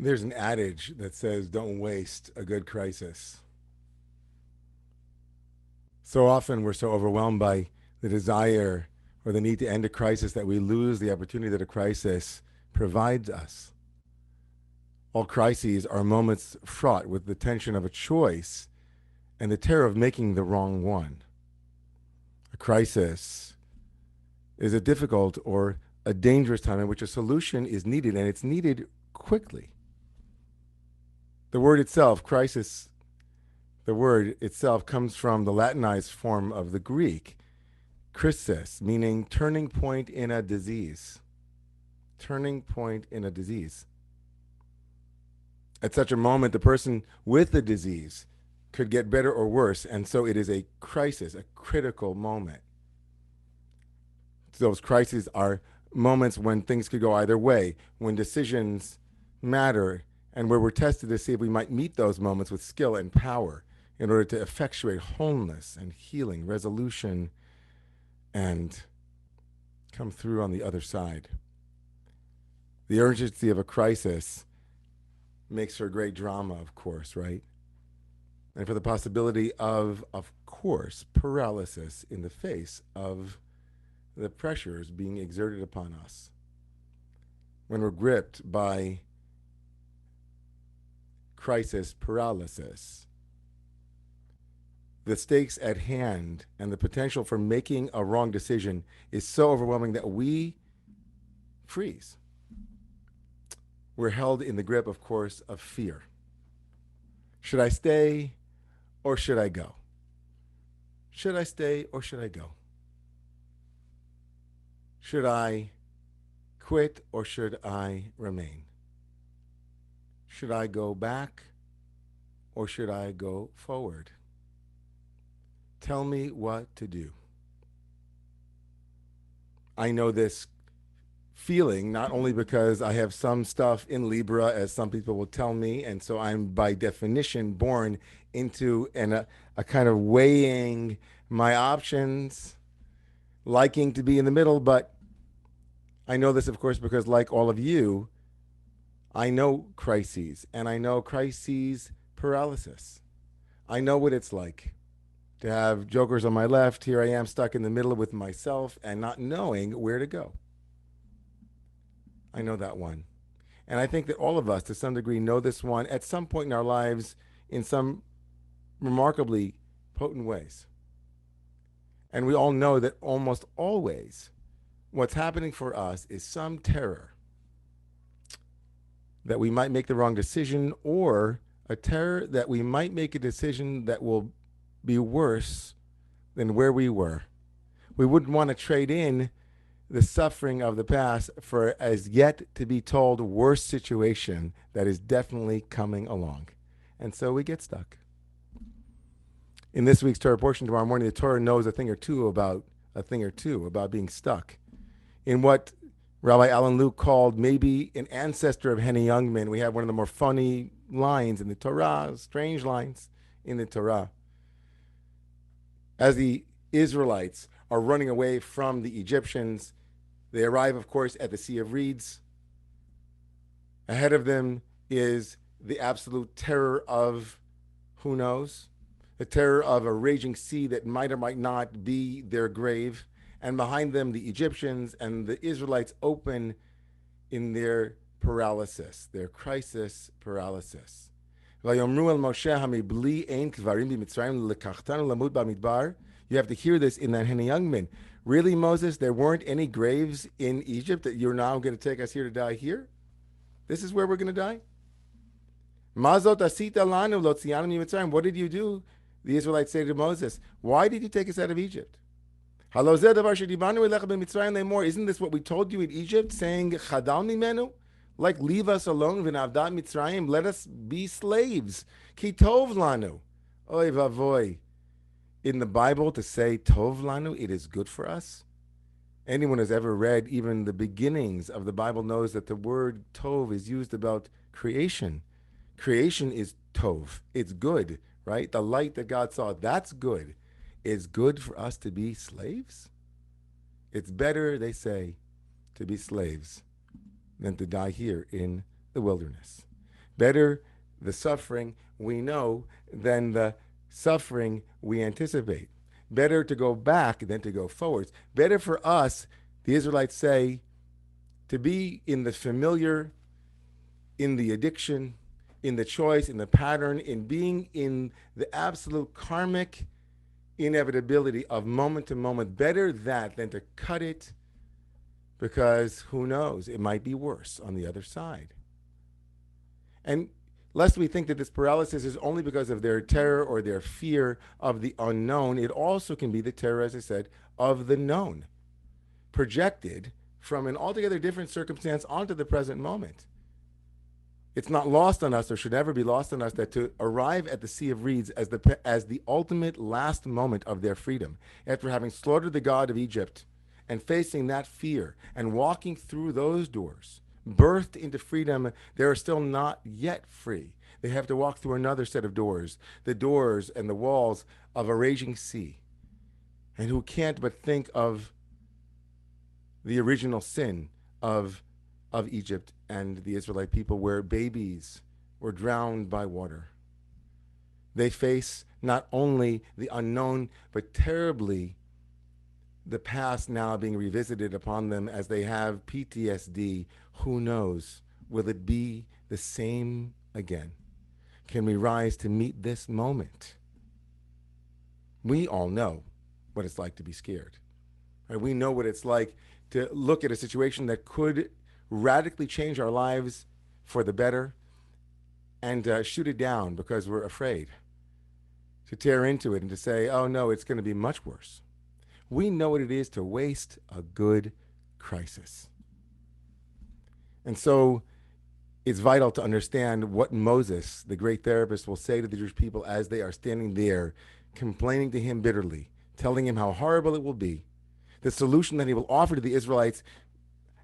There's an adage that says, don't waste a good crisis. So often we're so overwhelmed by the desire or the need to end a crisis that we lose the opportunity that a crisis provides us. All crises are moments fraught with the tension of a choice and the terror of making the wrong one. A crisis is a difficult or a dangerous time in which a solution is needed, and it's needed quickly. The word itself, crisis, the word itself comes from the Latinized form of the Greek, krisis, meaning turning point in a disease. Turning point in a disease. At such a moment, the person with the disease could get better or worse, and so it is a crisis, a critical moment. Those crises are moments when things could go either way, when decisions matter, and where we're tested to see if we might meet those moments with skill and power in order to effectuate wholeness and healing, resolution, and come through on the other side. The urgency of a crisis makes for great drama, of course, right? And for the possibility of course, paralysis in the face of the pressures being exerted upon us. When we're gripped by crisis paralysis, the stakes at hand and the potential for making a wrong decision is so overwhelming that we freeze. We're held in the grip, of course, of fear. Should I stay or should I go? Should I stay or should I go? Should I quit or should I remain? Should I go back or should I go forward? Tell me what to do. I know this feeling not only because I have some stuff in Libra, as some people will tell me, and so I'm by definition born into a kind of weighing my options, liking to be in the middle, but I know this, of course, because like all of you, I know crises, and I know crises paralysis. I know what it's like to have jokers on my left. Here I am stuck in the middle with myself and not knowing where to go. I know that one. And I think that all of us, to some degree, know this one at some point in our lives in some remarkably potent ways. And we all know that almost always what's happening for us is some terror that we might make the wrong decision, or a terror that we might make a decision that will be worse than where we were. We wouldn't want to trade in the suffering of the past for as yet to be told worse situation that is definitely coming along. And so we get stuck. In this week's Torah portion tomorrow morning, the Torah knows a thing or two about being stuck in what Rabbi Alan Luke called maybe an ancestor of Henny Youngman. We have one of the more funny lines in the Torah, strange lines in the Torah. As the Israelites are running away from the Egyptians, they arrive, of course, at the Sea of Reeds. Ahead of them is the absolute terror of, who knows, the terror of a raging sea that might or might not be their grave. And behind them, the Egyptians, and the Israelites open in their paralysis, their crisis paralysis. You have to hear this in that Henny Youngman. Really, Moses, there weren't any graves in Egypt that you're now going to take us here to die here? This is where we're going to die? What did you do? The Israelites say to Moses, why did you take us out of Egypt? Isn't this what we told you in Egypt, saying, like, leave us alone, let us be slaves. Ki tov lanu. Oy vavoy. In the Bible, to say tov lanu, it is good for us. Anyone who's ever read even the beginnings of the Bible knows that the word tov is used about creation. Creation is tov. It's good, right? The light that God saw, that's good. It's good for us to be slaves? It's better, they say, to be slaves than to die here in the wilderness. Better the suffering we know than the suffering we anticipate. Better to go back than to go forwards. Better for us, the Israelites say, to be in the familiar, in the addiction, in the choice, in the pattern, in being in the absolute karmic inevitability of moment to moment. Better that than to cut it, because who knows, it might be worse on the other side. And lest we think that this paralysis is only because of their terror or their fear of the unknown, it also can be the terror, as I said, of the known, projected from an altogether different circumstance onto the present moment. It's not lost on us, or should ever be lost on us, that to arrive at the Sea of Reeds as the ultimate last moment of their freedom, after having slaughtered the god of Egypt and facing that fear and walking through those doors, birthed into freedom, they are still not yet free. They have to walk through another set of doors, the doors and the walls of a raging sea, and who can't but think of the original sin of Egypt and the Israelite people, where babies were drowned by water. They face not only the unknown, but terribly the past now being revisited upon them as they have PTSD. Who knows? Will it be the same again? Can we rise to meet this moment? We all know what it's like to be scared. Right? We know what it's like to look at a situation that could radically change our lives for the better and shoot it down because we're afraid, to tear into it and to say, oh no, it's going to be much worse. We know what it is to waste a good crisis. And so it's vital to understand what Moses, the great therapist, will say to the Jewish people as they are standing there complaining to him bitterly, telling him how horrible it will be. The solution that he will offer to the Israelites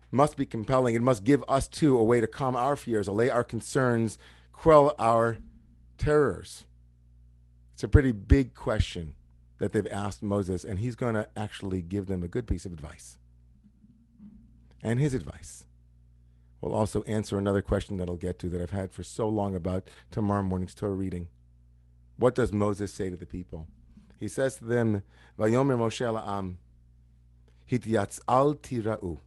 must be compelling. It must give us, too, a way to calm our fears, allay our concerns, quell our terrors. It's a pretty big question that they've asked Moses, and he's going to actually give them a good piece of advice. And his advice will also answer another question that I'll get to that I've had for so long about tomorrow morning's Torah reading. What does Moses say to the people? He says to them, Vayomer Moshe la'am, Hityatz'al tira'u.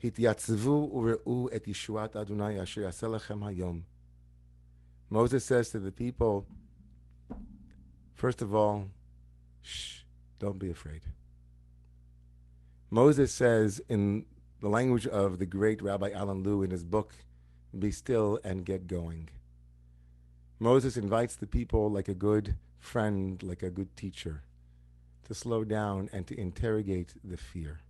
Hityatzvu ure'u et yeshuat Adonai asher yaseh lechem hayom. Moses says to the people, first of all, shh, don't be afraid. Moses says in the language of the great Rabbi Alan Lew in his book, Be Still and Get Going. Moses invites the people, like a good friend, like a good teacher, to slow down and to interrogate the fear.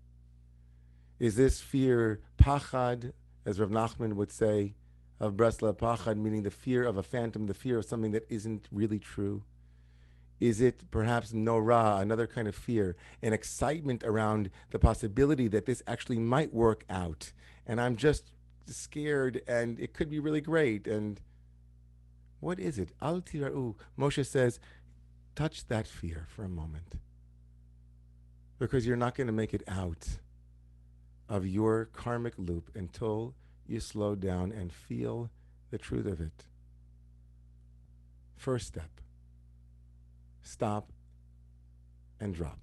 Is this fear pachad, as Rav Nachman would say, of Bresla, pachad meaning the fear of a phantom, the fear of something that isn't really true? Is it perhaps norah, another kind of fear, an excitement around the possibility that this actually might work out, and I'm just scared, and it could be really great, and what is it? Al tira'u. Moshe says, touch that fear for a moment, because you're not going to make it out of your karmic loop until you slow down and feel the truth of it. First step, stop and drop.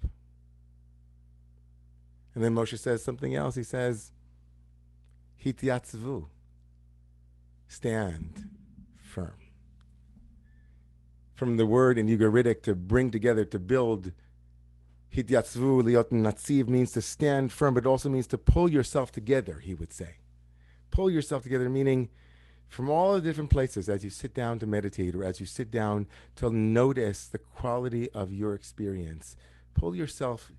And then Moshe says something else. He says, Hityatzvu, stand firm. From the word in Ugaritic, to bring together, to build, Hityatzvu liot natziv means to stand firm, but it also means to pull yourself together, he would say. Pull yourself together, meaning from all the different places as you sit down to meditate or as you sit down to notice the quality of your experience, pull yourself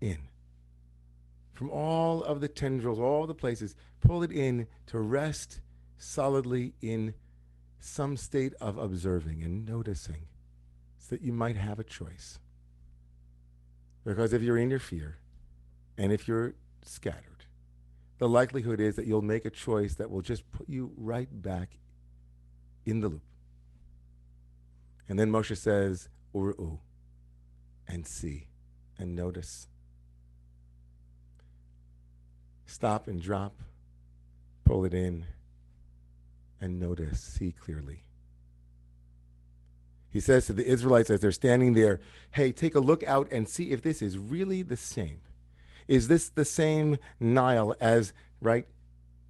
in. From all of the tendrils, all the places, pull it in to rest solidly in some state of observing and noticing, so that you might have a choice. Because if you're in your fear and if you're scattered, the likelihood is that you'll make a choice that will just put you right back in the loop. And then Moshe says, Uru'u, and see, and notice. Stop and drop, pull it in, and notice, see clearly. He says to the Israelites as they're standing there, hey, take a look out and see if this is really the same. Is this the same Nile as, right,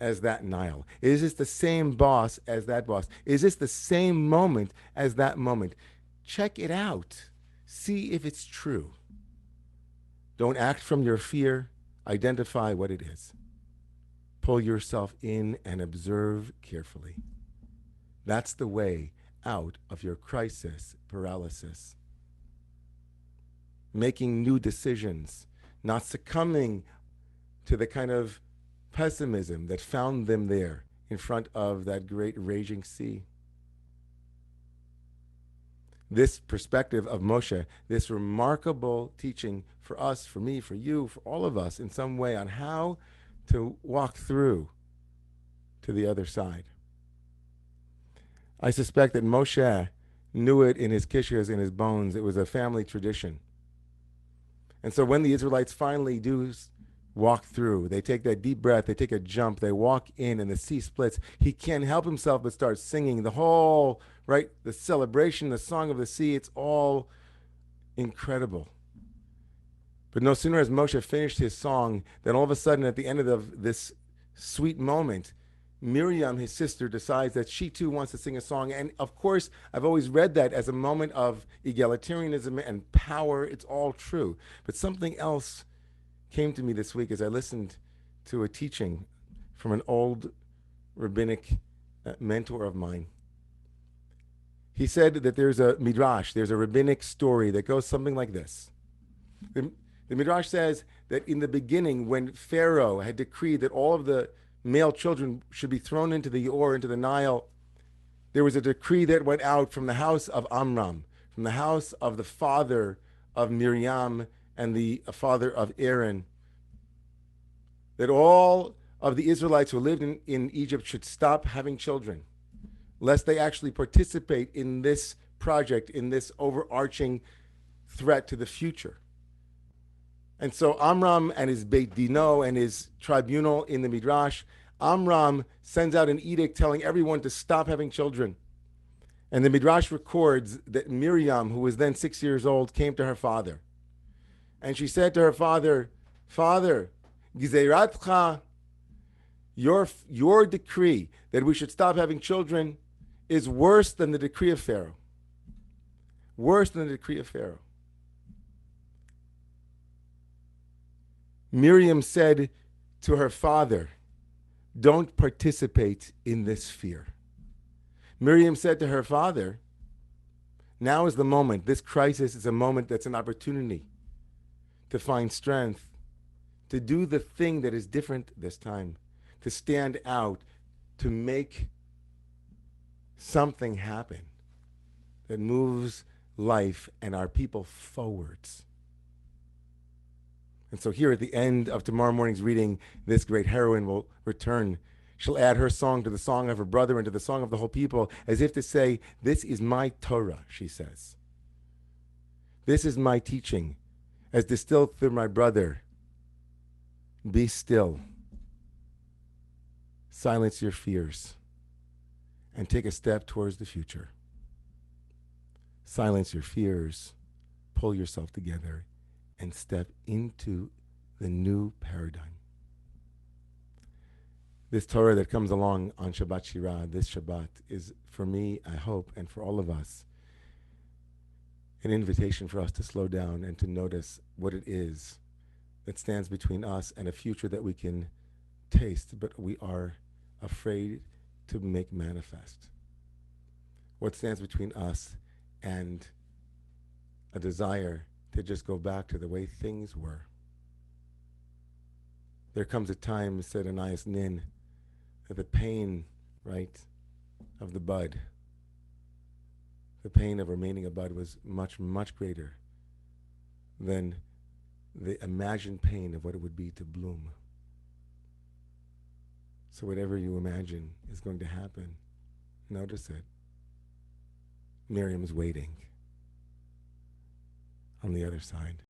as that Nile? Is this the same boss as that boss? Is this the same moment as that moment? Check it out. See if it's true. Don't act from your fear. Identify what it is. Pull yourself in and observe carefully. That's the way out of your crisis paralysis. Making new decisions, not succumbing to the kind of pessimism that found them there in front of that great raging sea. This perspective of Moshe, this remarkable teaching for us, for me, for you, for all of us in some way on how to walk through to the other side. I suspect that Moshe knew it in his kishkas, in his bones. It was a family tradition. And so when the Israelites finally do walk through, they take that deep breath, they take a jump, they walk in, and the sea splits. He can't help himself but start singing the whole, right, the celebration, the song of the sea. It's all incredible. But no sooner has Moshe finished his song than all of a sudden at the end of this sweet moment, Miriam, his sister, decides that she too wants to sing a song. And of course, I've always read that as a moment of egalitarianism and power. It's all true. But something else came to me this week as I listened to a teaching from an old rabbinic mentor of mine. He said that there's a midrash, there's a rabbinic story that goes something like this. The midrash says that in the beginning, when Pharaoh had decreed that all of the male children should be thrown into the Nile, there was a decree that went out from the house of Amram, from the house of the father of Miriam and the father of Aaron, that all of the Israelites who lived in Egypt should stop having children, lest they actually participate in this project, in this overarching threat to the future. And so Amram and his Beit Dino and his tribunal in the Midrash, Amram sends out an edict telling everyone to stop having children. And the Midrash records that Miriam, who was then 6 years old, came to her father. And she said to her father, Father, Gizeiratcha, your decree that we should stop having children is worse than the decree of Pharaoh. Worse than the decree of Pharaoh. Miriam said to her father, don't participate in this fear. Miriam said to her father, now is the moment. This crisis is a moment that's an opportunity to find strength, to do the thing that is different this time, to stand out, to make something happen that moves life and our people forwards. And so here at the end of tomorrow morning's reading, this great heroine will return. She'll add her song to the song of her brother and to the song of the whole people, as if to say, this is my Torah, she says. This is my teaching, as distilled through my brother. Be still. Silence your fears and take a step towards the future. Silence your fears, pull yourself together, and step into the new paradigm. This Torah that comes along on Shabbat Shirah, this Shabbat, is for me, I hope, and for all of us, an invitation for us to slow down and to notice what it is that stands between us and a future that we can taste, but we are afraid to make manifest. What stands between us and a desire to just go back to the way things were. There comes a time, said Ananias Nin, that the pain, right, of the bud, the pain of remaining a bud was much, much greater than the imagined pain of what it would be to bloom. So whatever you imagine is going to happen, notice it. Miriam's waiting on the other side.